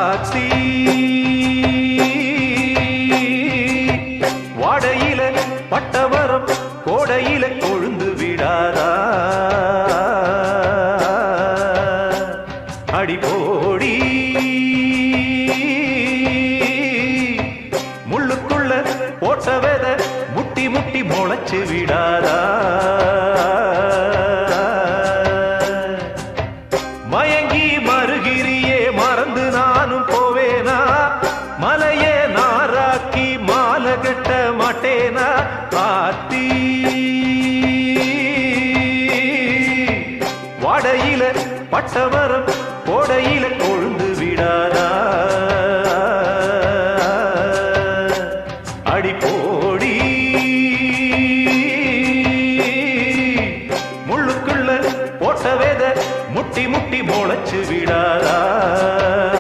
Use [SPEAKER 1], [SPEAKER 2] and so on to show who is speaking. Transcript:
[SPEAKER 1] ஆத்தி வாடையில பட்டவரம் கோடையில கொழுந்து விடாதா அடிபோடி முள்ளுக்குள்ள போட்ட வெத முட்டி முட்டி முளைச்சு விடாதா மயங்கி மறுகிரியே மறந்து நானும் போவேனா மலையே நாராக்கி மாலை கட்ட மாட்டேனா ஆத்தி வாடையில பட்டவரம் கோடையில கொழுந்து விடாத